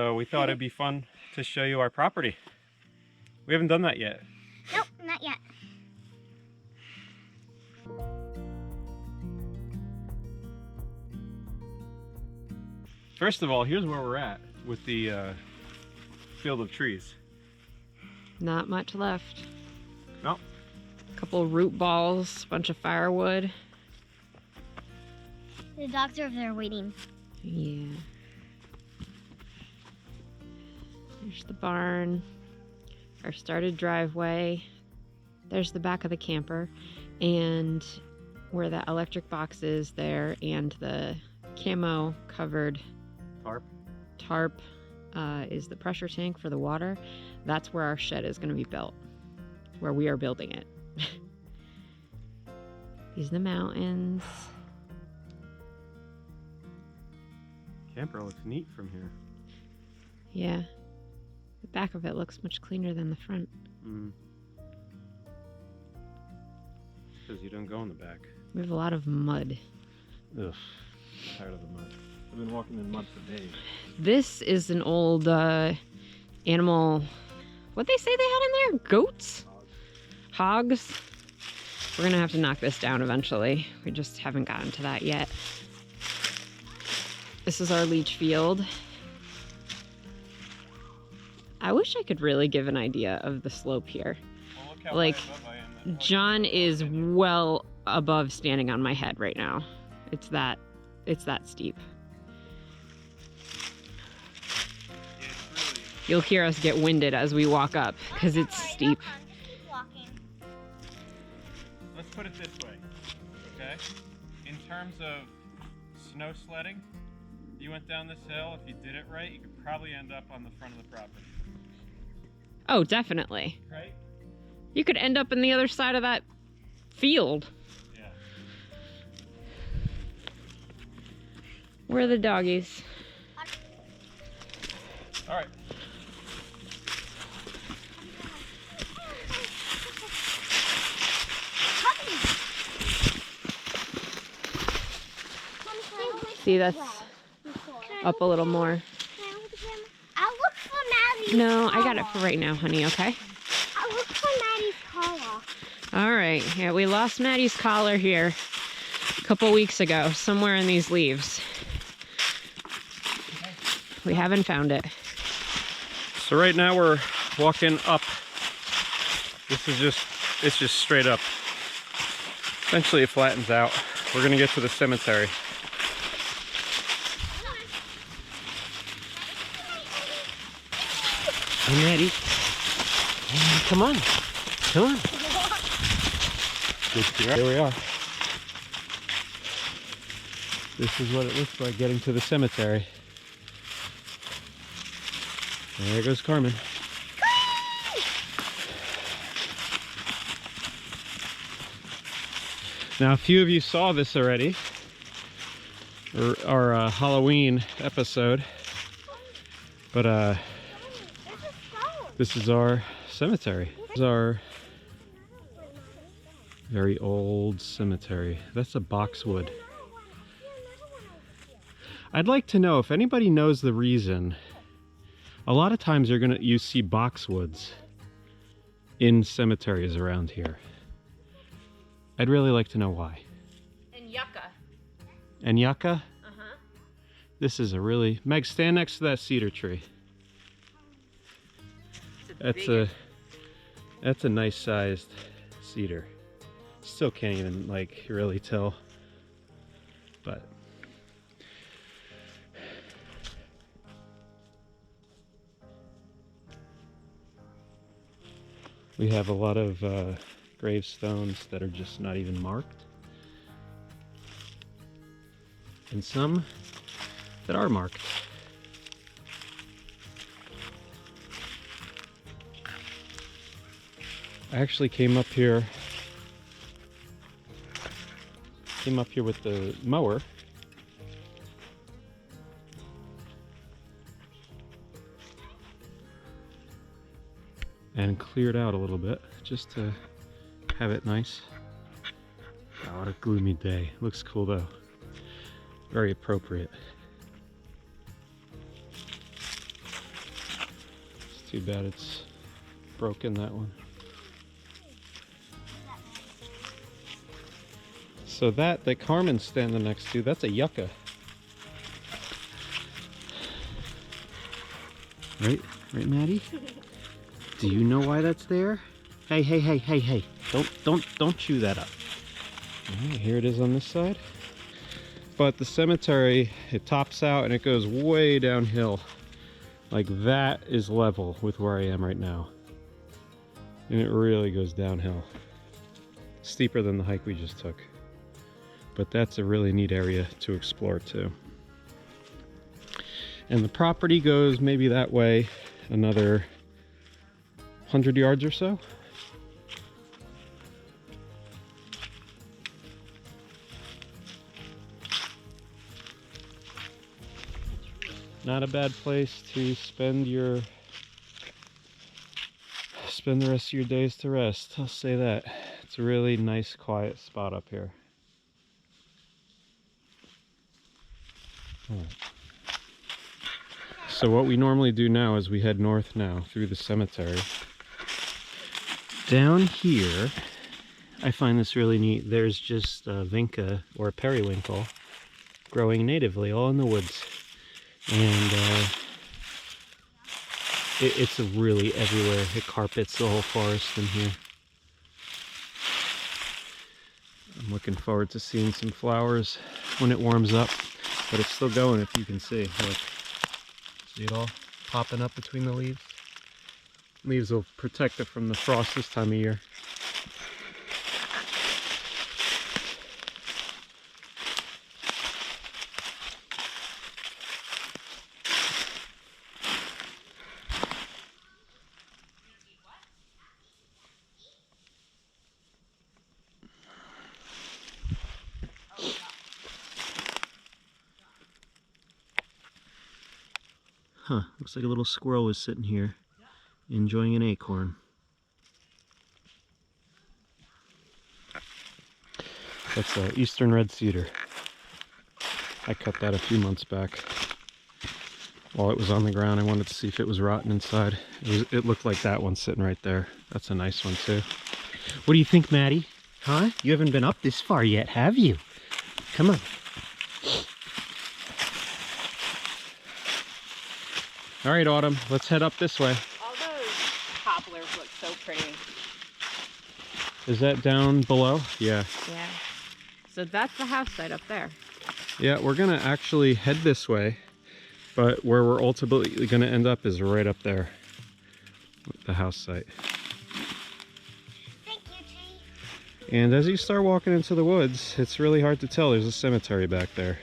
So we thought it'd be fun to show you our property. We haven't done that yet. Nope, not yet. First of all, here's where we're at with the field of trees. Not much left. Nope. A couple root balls, bunch of firewood. The dogs are over there waiting. Yeah. There's the barn, our started driveway. There's the back of the camper, and where that electric box is there, and the camo covered tarp is the pressure tank for the water. That's where our shed is going to be built, where we are building it. These are the mountains. Camper looks neat from here. Yeah. The back of it looks much cleaner than the front. Because you don't go in the back. We have a lot of mud. Ugh, tired of the mud. I've been walking in mud for days. This is an old animal. What they say they had in there? Goats? Hogs? We're gonna have to knock this down eventually. We just haven't gotten to that yet. This is our leach field. I wish I could really give an idea of the slope here. Well, look how like, high above I am. John is well above standing on my head right now. It's that steep. Yeah, it's really... You'll hear us get winded as we walk up because it's steep. Keep walking. Let's put it this way, okay? In terms of snow sledding, you went down this hill, if you did it right, you could probably end up on the front of the property. Oh, definitely. Right? You could end up in the other side of that field. Yeah. Where are the doggies? All right. See, that's up a little more. I'll look for Maddie's No, I collar. got it for right now, honey, okay? I'll look for Maddie's collar. All right, yeah, we lost Maddie's collar here a couple weeks ago, somewhere in these leaves. We haven't found it. So right now we're walking up. It's just straight up. Eventually it flattens out. We're gonna get to the cemetery. Hey, Maddie. Come on. Come on. Here we are. This is what it looks like getting to the cemetery. There goes Carmen. Now, a few of you saw this already, our Halloween episode, but this is our cemetery. This is our very old cemetery. That's a boxwood. I'd like to know if anybody knows the reason. A lot of times you see boxwoods in cemeteries around here. I'd really like to know why. And yucca. And yucca? Uh-huh. This is a really... Meg, stand next to that cedar tree. That's a nice sized cedar. Still can't even like really tell, but we have a lot of gravestones that are just not even marked, and some that are marked. I actually came up here with the mower and cleared out a little bit just to have it nice. Oh, what a gloomy day. Looks cool though. Very appropriate. Too bad it's broken, that one. So that Carmen's standing next to, that's a yucca. Right, Maddie? Do you know why that's there? Hey, hey, hey, hey, hey! Don't chew that up. All right, here it is on this side. But the cemetery, it tops out and it goes way downhill. Like that is level with where I am right now. And it really goes downhill. Steeper than the hike we just took. But that's a really neat area to explore too. And the property goes maybe that way another 100 yards or so. Not a bad place to spend the rest of your days to rest. I'll say that. It's a really nice quiet spot up here. So what we normally do now is we head north now through the cemetery. Down here, I find this really neat. There's just a vinca or a periwinkle growing natively all in the woods. And it's really everywhere. It carpets the whole forest in here. I'm looking forward to seeing some flowers when it warms up, but it's still going, if you can see. Look. See it all popping up between the leaves? Leaves will protect it from the frost this time of year. Huh, looks like a little squirrel was sitting here enjoying an acorn. That's an eastern red cedar. I cut that a few months back. While it was on the ground, I wanted to see if it was rotten inside. It looked like that one sitting right there. That's a nice one too. What do you think, Maddie? Huh? You haven't been up this far yet, have you? Come on. All right, Autumn, let's head up this way. All those poplars look so pretty. Is that down below? Yeah. Yeah. So that's the house site up there. Yeah, we're gonna actually head this way, but where we're ultimately gonna end up is right up there, the house site. Thank you, G. And as you start walking into the woods, it's really hard to tell. There's a cemetery back there.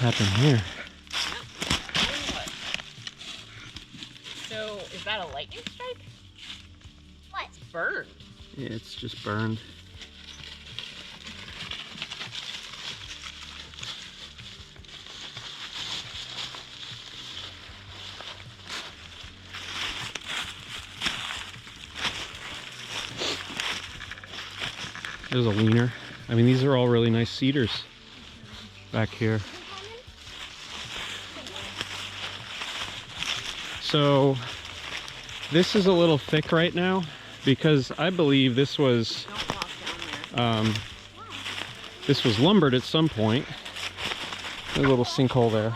What happened here? So is that a lightning strike? What? It's burned. Yeah, it's just burned. There's a leaner. I mean, these are all really nice cedars back here. So this is a little thick right now because I believe this was lumbered at some point. There's a little sinkhole there.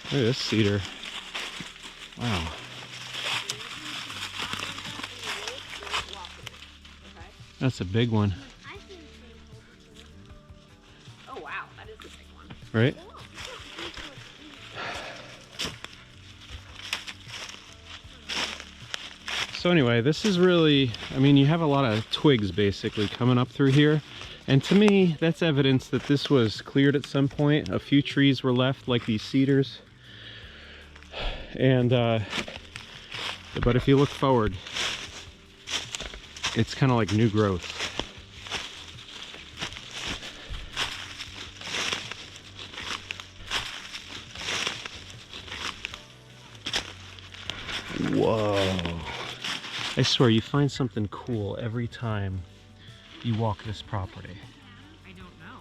Look at this cedar. Wow. That's a big one. Oh wow, that is a big one. Right? So anyway, this is really, I mean, you have a lot of twigs basically coming up through here. And to me, that's evidence that this was cleared at some point. A few trees were left, like these cedars. And, but if you look forward, it's kind of like new growth. Whoa. I swear you find something cool every time you walk this property. I don't know.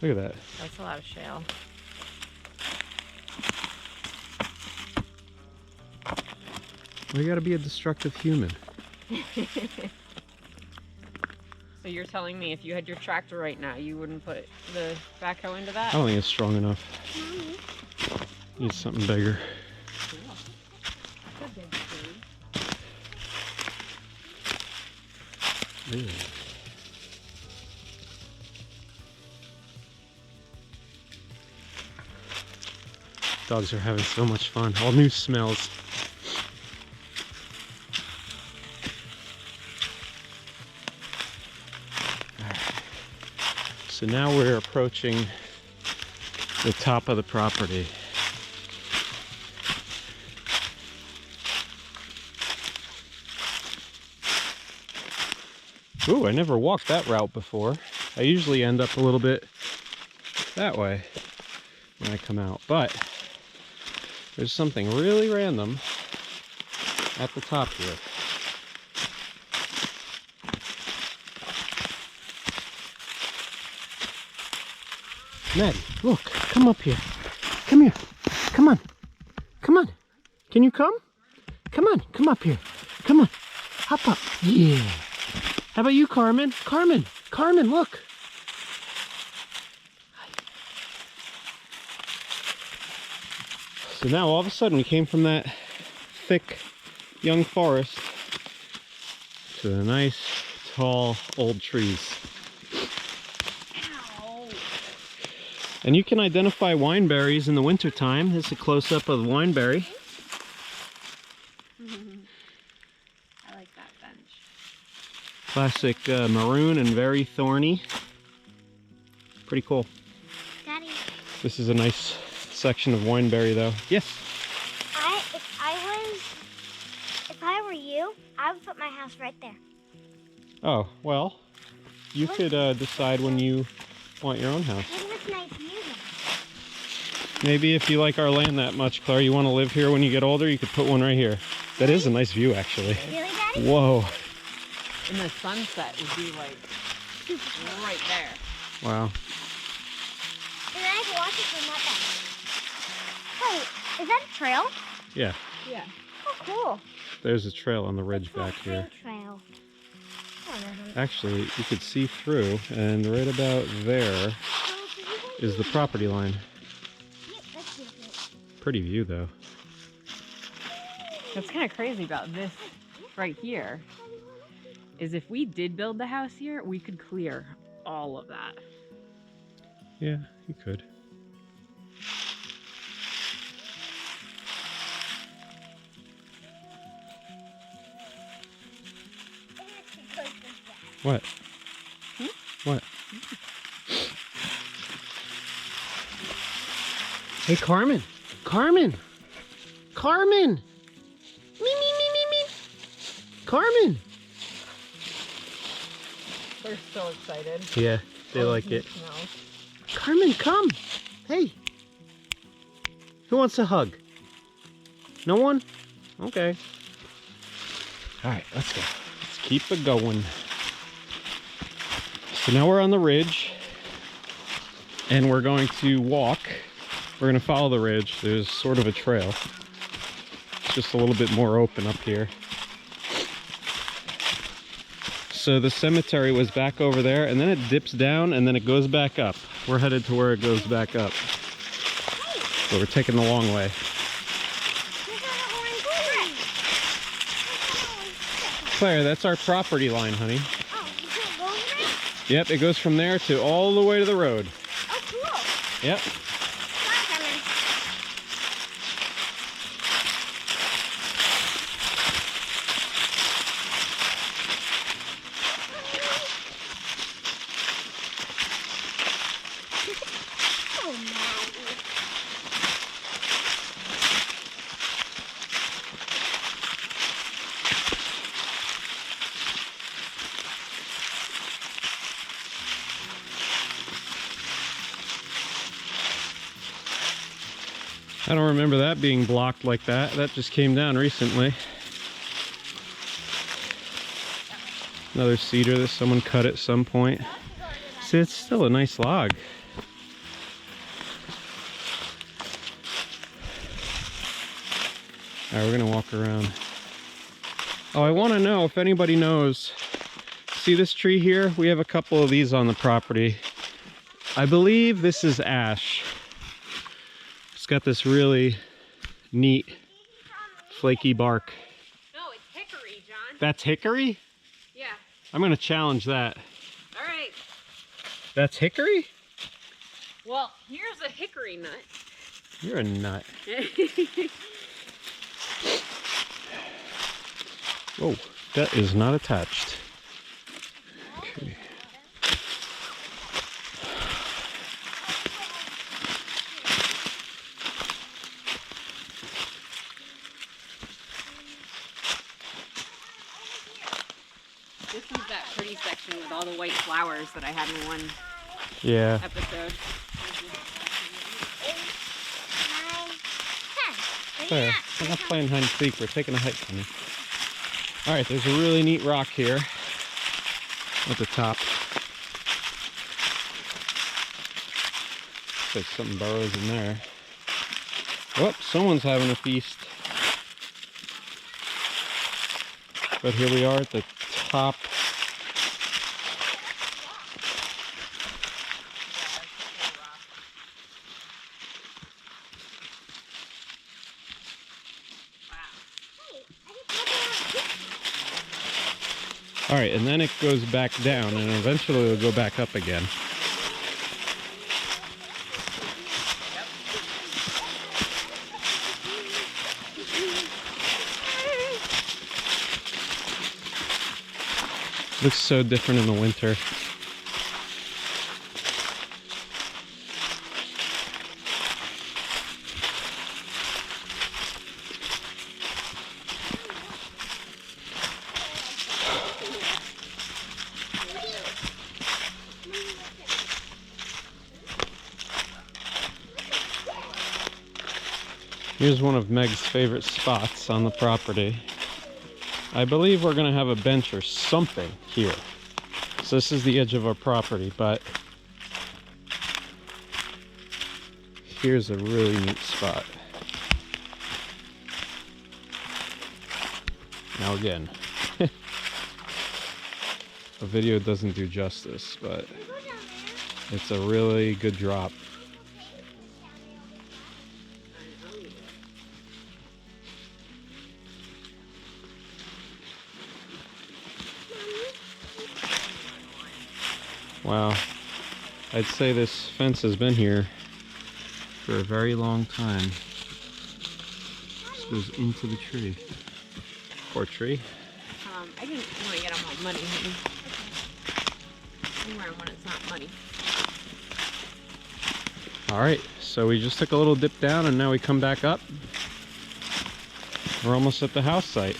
Look at that. That's a lot of shale. Well, you gotta be a destructive human. So you're telling me if you had your tractor right now, you wouldn't put the backhoe into that? I don't think it's strong enough. Need something bigger. That's a big tree. Ew. Dogs are having so much fun. All new smells. So now we're approaching the top of the property. Ooh, I never walked that route before. I usually end up a little bit that way when I come out, but there's something really random at the top here. Maddie, look, come up here. Come here. Come on. Come on. Can you come? Come on, come up here. Come on. Hop up. Yeah. How about you, Carmen? Carmen, look. So now all of a sudden we came from that thick young forest to the nice tall old trees. And you can identify wineberries in the wintertime. This is a close-up of the wineberry. I like that bench. Classic maroon and very thorny. Pretty cool. Daddy, This is a nice section of wineberry though. Yes? if I were you, I would put my house right there. Oh, well, you could decide when you want your own house. Look at this nice view there. Maybe if you like our land that much, Claire, you want to live here when you get older, you could put one right here. That is a nice view, actually. Really, Daddy? Whoa. And the sunset would be like right there. Wow. And then I can watch it from that back. Wait, is that a trail? Yeah, Yeah. Oh, cool. there's a trail on the ridge back here. Trail. Oh, no, no. Actually, you could see through, and right about there is the property line. Yep, that's beautiful. Pretty view, though. What's kind of crazy about this right here is if we did build the house here, we could clear all of that. Yeah, you could. What? What? Hey, Carmen! Carmen! Carmen! Me, me, me, me, me! Carmen! They're so excited. Yeah, they like it. Smells. Carmen, come! Hey! Who wants a hug? No one? Okay. Alright, let's go. Let's keep it going. So now we're on the ridge, and we're going to walk. We're going to follow the ridge. There's sort of a trail. It's just a little bit more open up here. So the cemetery was back over there, and then it dips down, and then it goes back up. We're headed to where it goes back up. So we're taking the long way. Claire, that's our property line, honey. Oh, you can't go over there? Yep, it goes from there to all the way to the road. Oh, cool. Yep. Stop coming. Oh, Maggie. I don't remember that being blocked like that. That just came down recently. Another cedar that someone cut at some point. See, it's still a nice log. Alright, we're gonna walk around. Oh, I want to know if anybody knows. See this tree here? We have a couple of these on the property. I believe this is ash. It's got this really neat, flaky bark. No, it's hickory, John. That's hickory? Yeah. I'm gonna challenge that. All right. That's hickory? Well, here's a hickory nut. You're a nut. Whoa, that is not attached. Okay. This is that pretty section with all the white flowers that I had in one Yeah. episode. 8, 9, 10. There. We're not playing hide and seek. We're taking a hike, honey. All right, there's a really neat rock here at the top. Looks like something burrows in there. Oh, someone's having a feast. But here we are at the top. All right, and then it goes back down, and eventually it'll go back up again. Looks so different in the winter. Here's one of Meg's favorite spots on the property. I believe we're gonna have a bench or something here. So this is the edge of our property, but here's a really neat spot. Now again, a video doesn't do justice, but it's a really good drop. Wow, I'd say this fence has been here for a very long time. This goes into the tree. Poor tree. I didn't want to get on my money, honey. Anywhere when it's not money. All right, so we just took a little dip down and now we come back up. We're almost at the house site.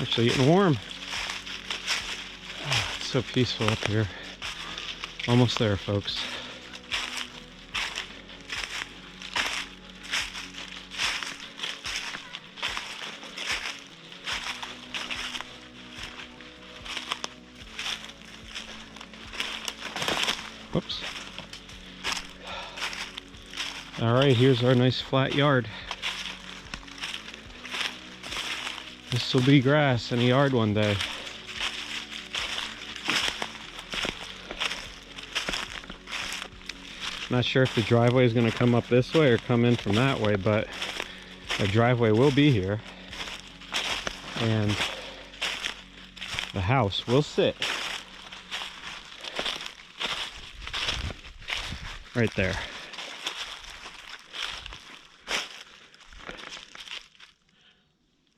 Actually getting warm. Oh, it's so peaceful up here. Almost there, folks. Whoops. All right, here's our nice flat yard. This will be grass in a yard one day. Not sure if the driveway is going to come up this way or come in from that way, but the driveway will be here. And the house will sit right there.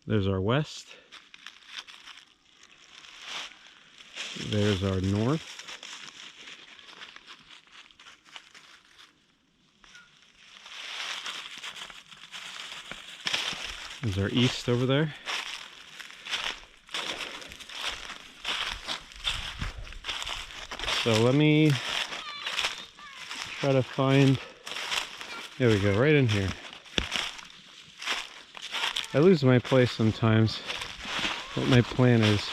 There's our west. There's our north. There's our east over there. So let me try to find, there we go, right in here. I lose my place sometimes, what my plan is.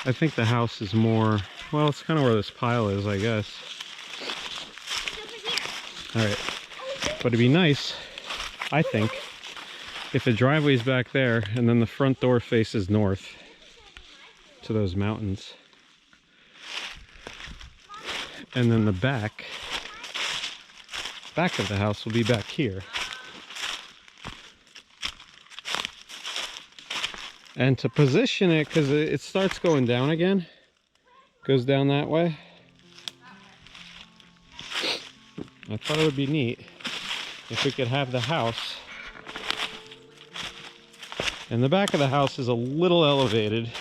I think the house is more, well, it's kind of where this pile is, I guess. Alright, but it'd be nice, I think, if the driveway's back there and then the front door faces north to those mountains. And then the back of the house will be back here. And to position it, because it starts going down again, goes down that way. I thought it would be neat if we could have the house. And the back of the house is a little elevated,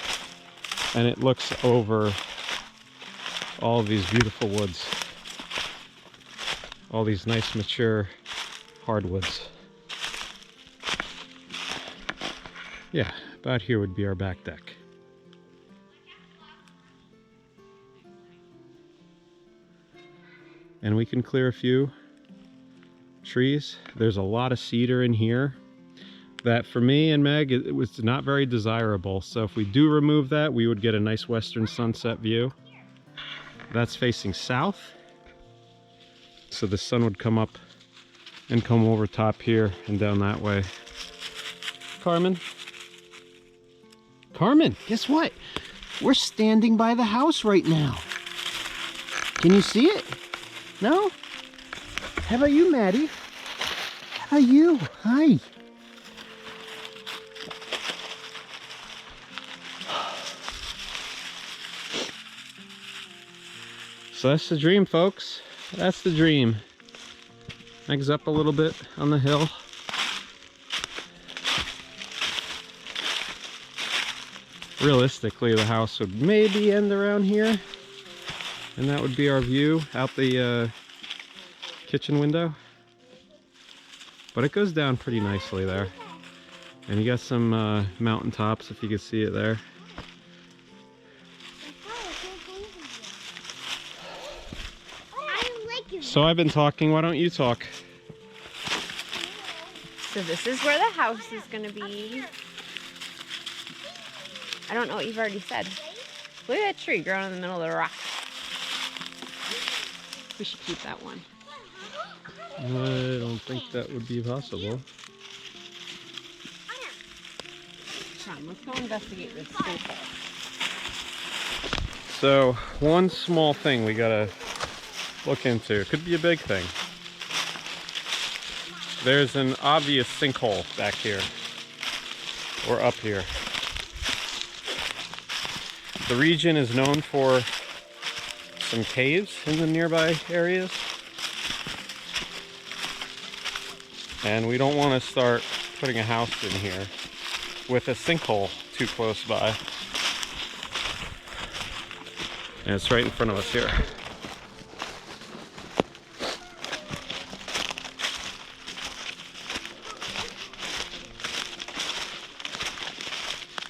and it looks over all of these beautiful woods. All these nice mature hardwoods. Yeah, about here would be our back deck. And we can clear a few trees. There's a lot of cedar in here that for me and Meg, it was not very desirable. So if we do remove that, we would get a nice western sunset view. That's facing south. So the sun would come up and come over top here and down that way. Carmen? Carmen, guess what? We're standing by the house right now. Can you see it? No? How about you, Maddie? How about you? Hi. So that's the dream, folks. That's the dream. Meg's up a little bit on the hill. Realistically, the house would maybe end around here, and that would be our view out the kitchen window. But it goes down pretty nicely there, and you got some mountain tops if you can see it there. So I've been talking, why don't you talk? So this is where the house is going to be. I don't know what you've already said. Look at that tree growing in the middle of the rock. We should keep that one. I don't think that would be possible. Come on, let's go investigate this. So one small thing we gotta look into. It could be a big thing. There's an obvious sinkhole back here, or up here. The region is known for some caves in the nearby areas, and we don't want to start putting a house in here with a sinkhole too close by. And it's right in front of us here.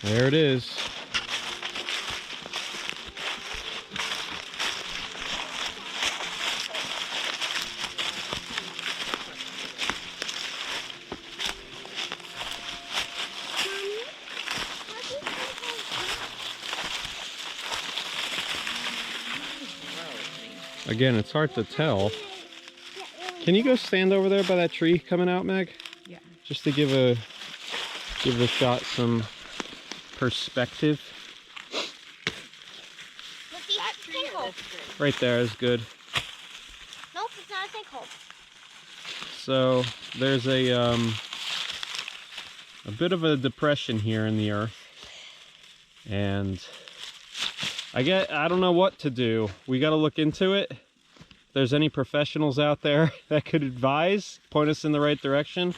There it is. Again, it's hard to tell. Can you go stand over there by that tree coming out, Meg? Yeah. Just to give the shot some perspective. That tree is Right there is good. Nope, it's not a sinkhole. So there's a bit of a depression here in the earth, and I don't know what to do. We got to look into it. If there's any professionals out there that could advise, point us in the right direction.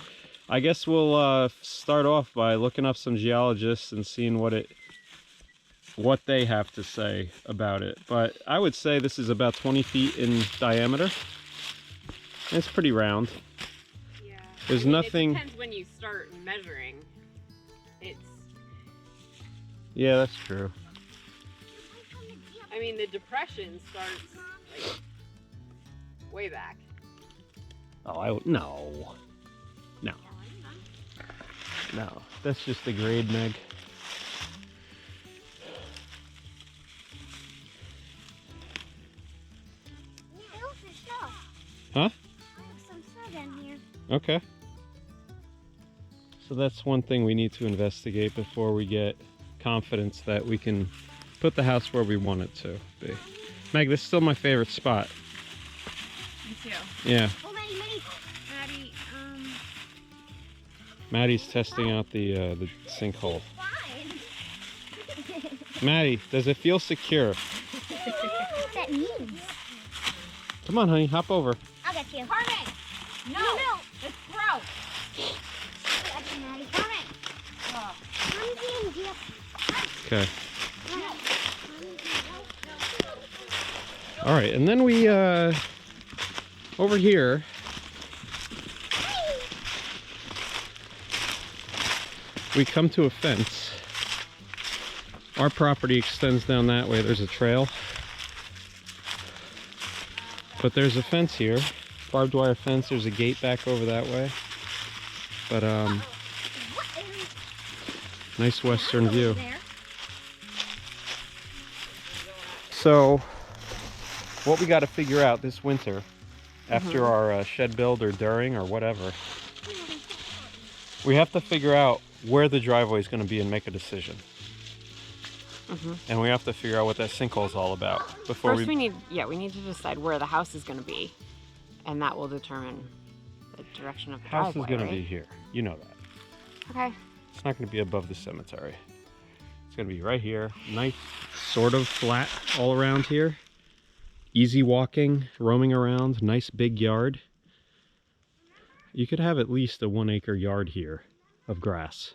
I guess we'll start off by looking up some geologists and seeing what they have to say about it. But I would say this is about 20 feet in diameter. It's pretty round. Yeah. There's nothing. It depends when you start measuring. Yeah, that's true. I mean, the depression starts like way back. Oh, no. No, that's just the grade, Meg. Huh? I have some snow down here. Okay. So that's one thing we need to investigate before we get confidence that we can put the house where we want it to be. Meg, this is still my favorite spot. Me too. Yeah. Oh, Maddie. Maddie, Maddie's testing out the sinkhole. Fine. Maddie, does it feel secure? What that means? Come on, honey, hop over. I'll get you. Carmen! No! It's gross! I got you, Maddie. Carmen. Come here. Okay. All right, and then we over here. We come to a fence. Our property extends down that way. There's a trail. But there's a fence here. Barbed wire fence. There's a gate back over that way. But nice western view. So what we got to figure out this winter after our shed build or during or whatever, we have to figure out where the driveway is going to be and make a decision. And we have to figure out what that sinkhole is all about before First we need to decide where the house is going to be, and that will determine the direction of the house driveway, is going right? to be here. You know that. Okay. It's not going to be above the cemetery. It's going to be right here. Nice, sort of flat all around here. Easy walking, roaming around. Nice big yard. You could have at least a 1 acre yard here of grass.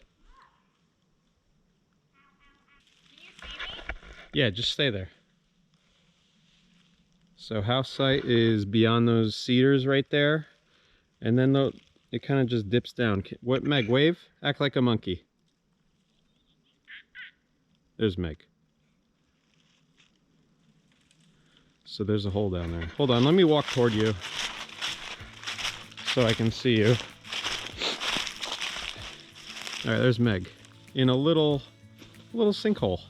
Yeah, just stay there. So house site is beyond those cedars right there. And then it kind of just dips down. What, Meg, wave? Act like a monkey. There's Meg. So there's a hole down there. Hold on, let me walk toward you so I can see you. All right, there's Meg in a little sinkhole.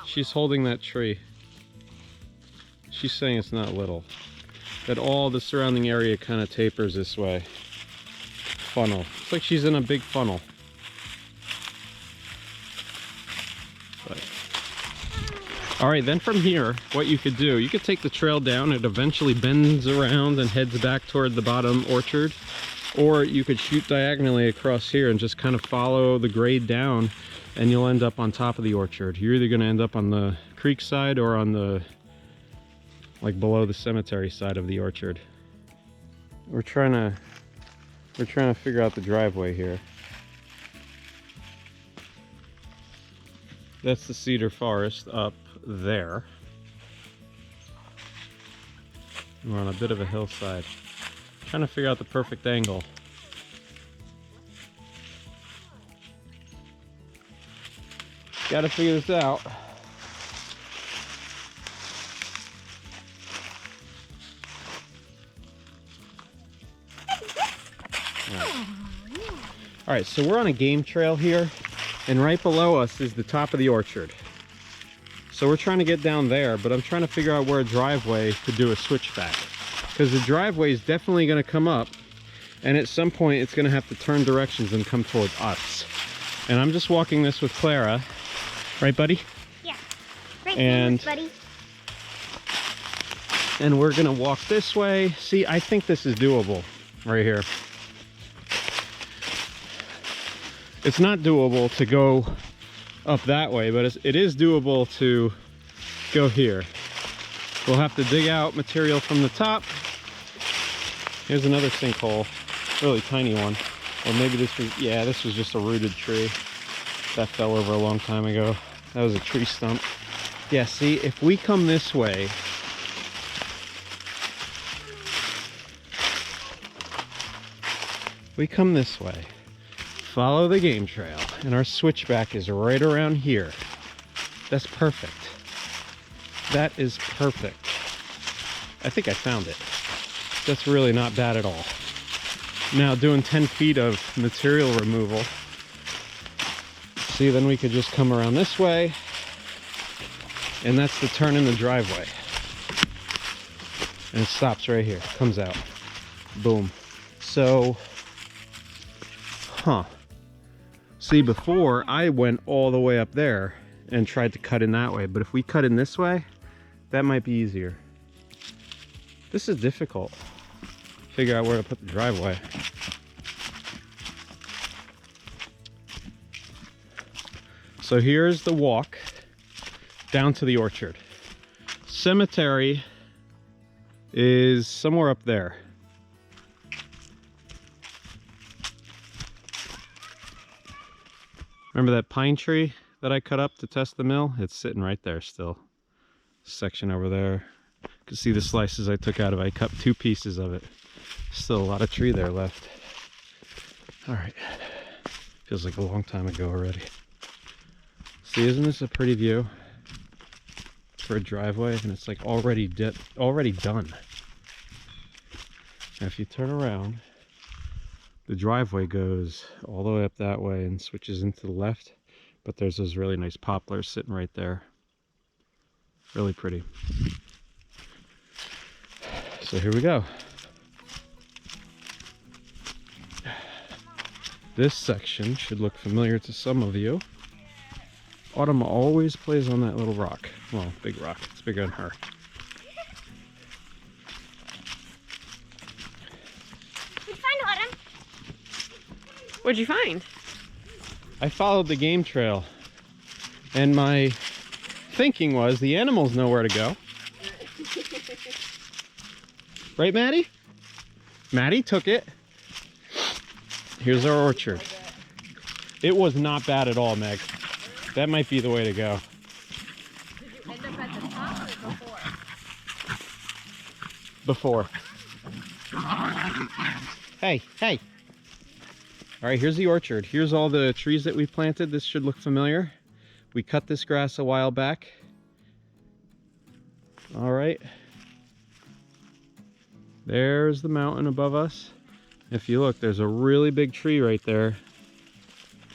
She's holding that tree. She's saying it's not little. That all the surrounding area kind of tapers this way. Funnel. It's like she's in a big funnel. But. All right, then from here, what you could do, you could take the trail down. It eventually bends around and heads back toward the bottom orchard. Or you could shoot diagonally across here and just kind of follow the grade down, and you'll end up on top of the orchard. You're either going to end up on the creek side or on the, like, below the cemetery side of the orchard. We're trying to figure out the driveway here. That's the cedar forest up there. We're on a bit of a hillside. Trying to figure out the perfect angle. Gotta figure this out. All right, so we're on a game trail here, and right below us is the top of the orchard. So we're trying to get down there, but I'm trying to figure out where a driveway could do a switchback. Because the driveway is definitely going to come up, and at some point it's going to have to turn directions and come towards us. And I'm just walking this with Clara. Right, buddy? Yeah. Right, And- buddy. And we're going to walk this way. See, I think this is doable right here. It's not doable to go up that way, but it is doable to go here. We'll have to dig out material from the top. Here's another sinkhole, really tiny one. Or maybe this was, yeah, this was just a rooted tree that fell over a long time ago. That was a tree stump. Yeah, see, if we come this way, follow the game trail, and our switchback is right around here. That's perfect. That is perfect. I think I found it. That's really not bad at all. Now doing 10 feet of material removal. See, then we could just come around this way, and that's the turn in the driveway. And it stops right here, comes out. Boom. So, see, before I went all the way up there and tried to cut in that way, but if we cut in this way, that might be easier. This is difficult. Figure out where to put the driveway. So here's the walk down to the orchard. Cemetery is somewhere up there. Remember that pine tree that I cut up to test the mill? It's sitting right there still. Section over there. You can see the slices I took out of it. I cut 2 pieces of it. Still a lot of tree there left. All right. Feels like a long time ago already. See, isn't this a pretty view for a driveway? And it's like already done. Now if you turn around, the driveway goes all the way up that way and switches into the left, but there's those really nice poplars sitting right there. Really pretty. So here we go. This section should look familiar to some of you. Autumn always plays on that little rock. Well, big rock. It's bigger than her. What'd you find, Autumn? What'd you find? I followed the game trail, and my thinking was the animals know where to go. Right, Maddie? Maddie took it. Here's our orchard. It was not bad at all, Meg. That might be the way to go. Did you end up at the top or Before. before? Hey, hey. All right, here's the orchard. Here's all the trees that we planted. This should look familiar. We cut this grass a while back. All right. There's the mountain above us. If you look, there's a really big tree right there.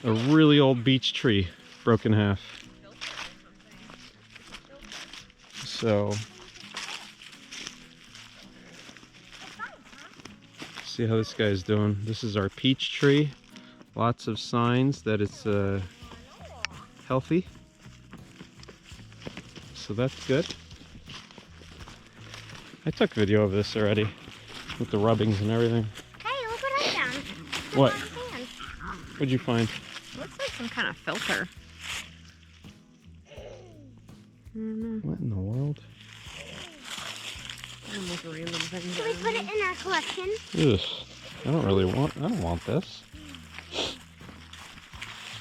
A really old beech tree, broken in half. So, see how this guy's doing. This is our peach tree. Lots of signs that it's healthy. So that's good. I took video of this already with the rubbings and everything. Hey, look what I found. What? Sand. What'd you find? Looks like some kind of filter. I don't know. What in the world? Almost random things. Can we put it in our collection? Ugh. I don't want this.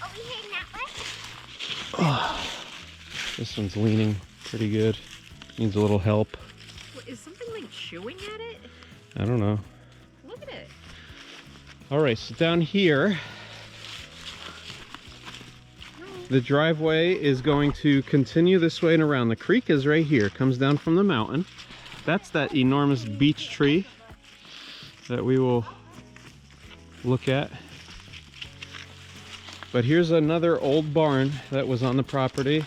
Are we heading that way? This one's leaning pretty good. Needs a little help. What, is something like chewing at it? I don't know. Look at it. All right, so down here, the driveway is going to continue this way and around. The creek is right here, comes down from the mountain. That's that enormous beech tree that we will look at. But here's another old barn that was on the property.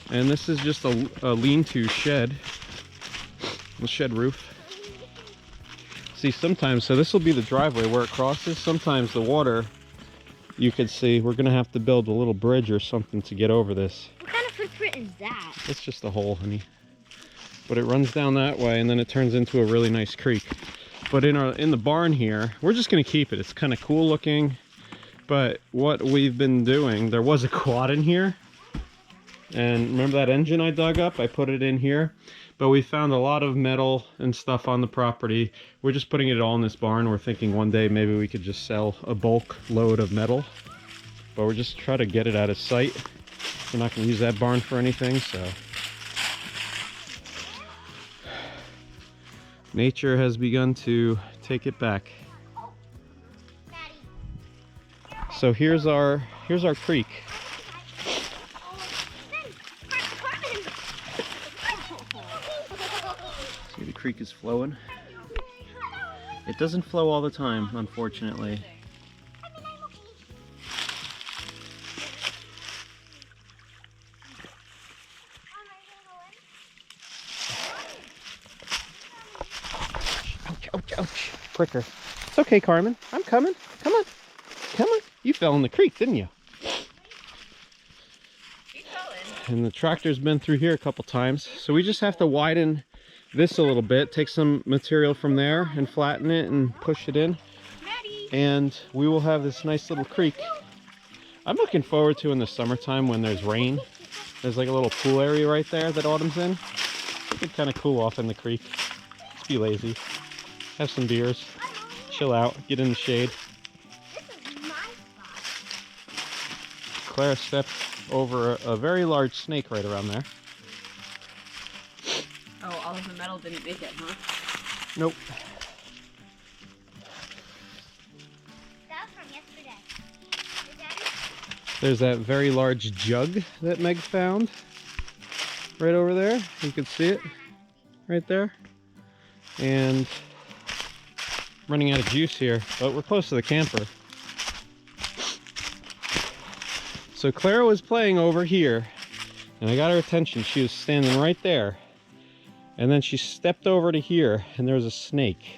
And this is just a lean-to shed. A shed roof. See, sometimes, so this will be the driveway where it crosses. Sometimes the water, you could see, we're gonna have to build a little bridge or something to get over this. What kind of footprint is that? It's just a hole, honey. But it runs down that way and then it turns into a really nice creek. But in the barn here, we're just gonna keep it. It's kind of cool looking. But what we've been doing, there was a quad in here. And remember that engine I dug up? I put it in here. But we found a lot of metal and stuff on the property. We're just putting it all in this barn. We're thinking one day maybe we could just sell a bulk load of metal. But we're just trying to get it out of sight. We're not going to use that barn for anything, so. Nature has begun to take it back. So here's our creek. See, the creek is flowing. It doesn't flow all the time, unfortunately. Ouch, ouch, ouch. Quicker. It's okay, Carmen. I'm coming. Come on. Come on. You fell in the creek, didn't you? And the tractor's been through here a couple times. So we just have to widen this a little bit, take some material from there and flatten it and push it in. And we will have this nice little creek. I'm looking forward to in the summertime when there's rain. There's like a little pool area right there that Autumn's in. You could kind of cool off in the creek. Just be lazy. Have some beers. Chill out. Get in the shade. Claire stepped over a very large snake right around there. Oh, all of the metal didn't make it, huh? Nope. That was from yesterday. Is that it? There's that very large jug that Meg found right over there. You can see it right there. And running out of juice here, but we're close to the camper. So Clara was playing over here and I got her attention. She was standing right there. And then she stepped over to here and there was a snake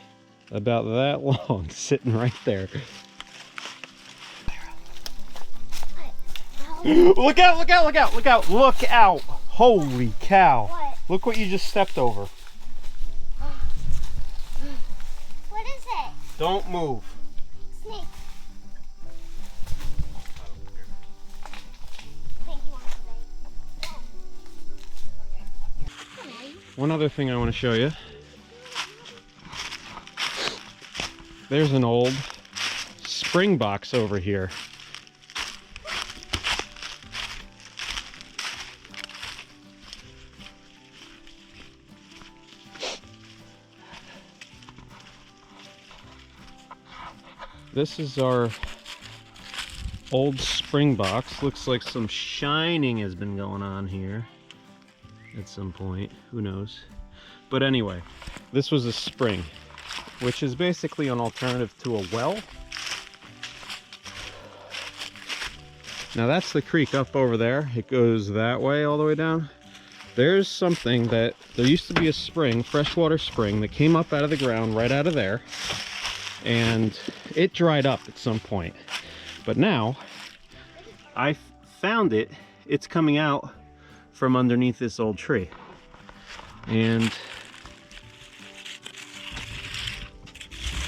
about that long sitting right there. Look out, look out, look out, look out, look out. Holy cow. What? Look what you just stepped over. What is it? Don't move. Snake. Thank you, Uncle Ray. One other thing I want to show you. There's an old spring box over here. This is our old spring box. Looks like some shining has been going on here at some point. Who knows? But anyway, this was a spring, which is basically an alternative to a well. Now that's the creek up over there. It goes that way all the way down. There's something that, there used to be a spring, freshwater spring, that came up out of the ground right out of there. And it dried up at some point. But now, I found it. It's coming out from underneath this old tree. And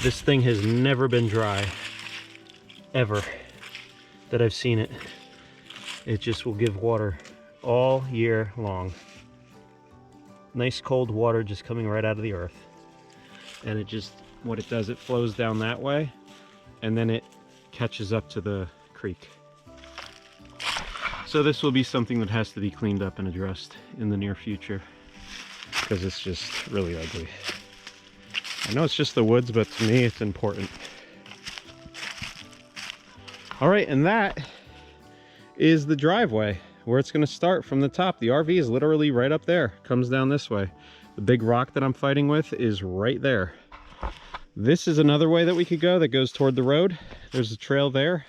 this thing has never been dry, ever, that I've seen it. It just will give water all year long. Nice cold water just coming right out of the earth. And it just, what it does, it flows down that way and then it catches up to the creek. So this will be something that has to be cleaned up and addressed in the near future because it's just really ugly. I know it's just the woods, but to me it's important. All right, and that is the driveway where it's going to start from the top. The RV is literally right up there, comes down this way. The big rock that I'm fighting with is right there. This is another way that we could go that goes toward the road. There's a trail there.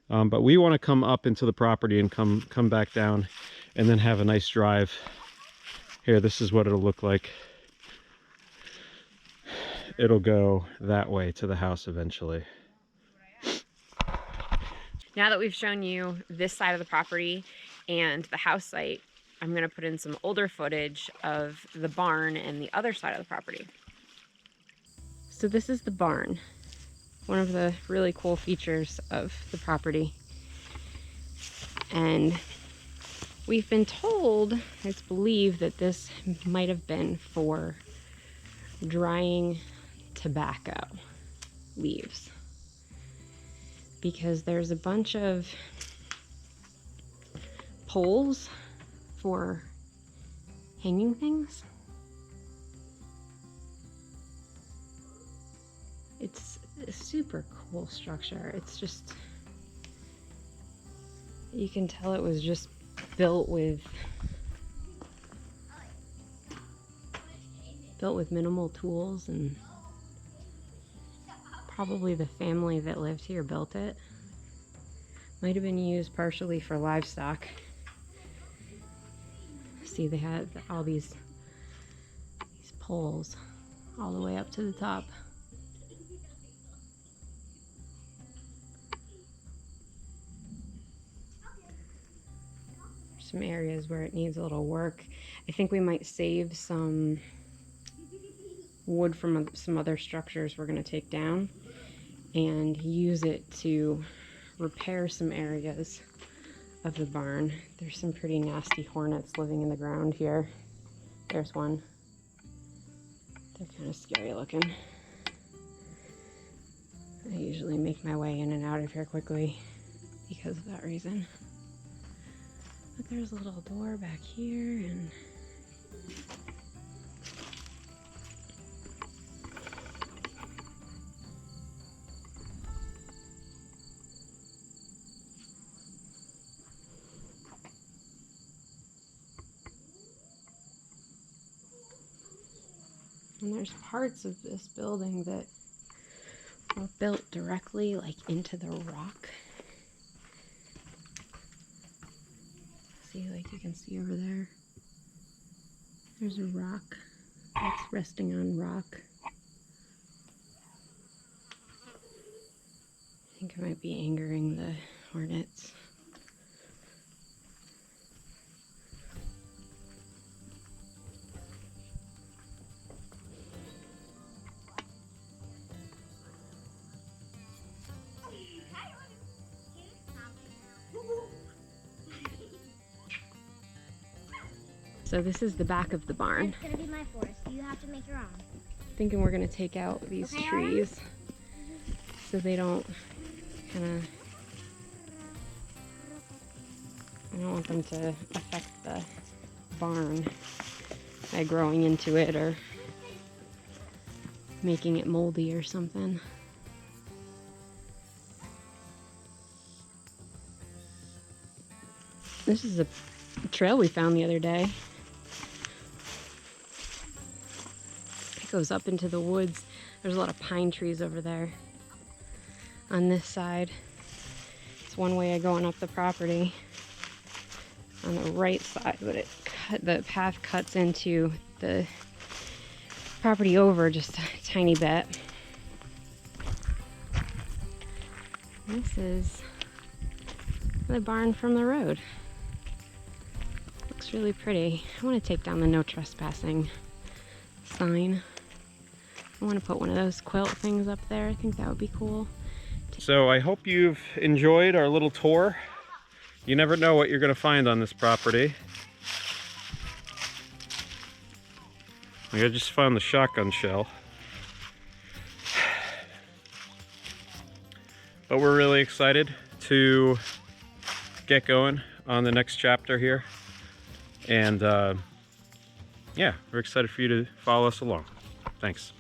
But we want to come up into the property and come back down and then have a nice drive. Here, this is what it'll look like. It'll go that way to the house eventually. Now that we've shown you this side of the property and the house site, I'm going to put in some older footage of the barn and the other side of the property. So this is the barn, one of the really cool features of the property. And We've been told, it's believed that this might have been for drying tobacco leaves, because there's a bunch of poles for hanging things. It's a super cool structure. It's just, you can tell it was just built with minimal tools, and probably the family that lived here built it. Might have been used partially for livestock. See, they had all these poles all the way up to the top. Some areas where it needs a little work. I think we might save some wood from some other structures we're going to take down and use it to repair some areas of the barn. There's some pretty nasty hornets living in the ground here. There's one. They're kind of scary looking. I usually make my way in and out of here quickly because of that reason. But there's a little door back here, and there's parts of this building that were built directly like into the rock. See, like you can see over there, there's a rock that's resting on rock. I think it might be angering the hornets. So this is the back of the barn. It's gonna be my forest. You have to make your own. Thinking we're gonna take out these trees so they don't kind of, I don't want them to affect the barn by growing into it or making it moldy or something. This is a trail we found the other day. It goes up into the woods. There's a lot of pine trees over there on this side. It's one way of going up the property on the right side, but the path cuts into the property over just a tiny bit. This is the barn from the road. Looks really pretty. I want to take down the no trespassing sign. I want to put one of those quilt things up there. I think that would be cool. So I hope you've enjoyed our little tour. You never know what you're going to find on this property. I just found the shotgun shell. But we're really excited to get going on the next chapter here. And yeah, we're excited for you to follow us along. Thanks.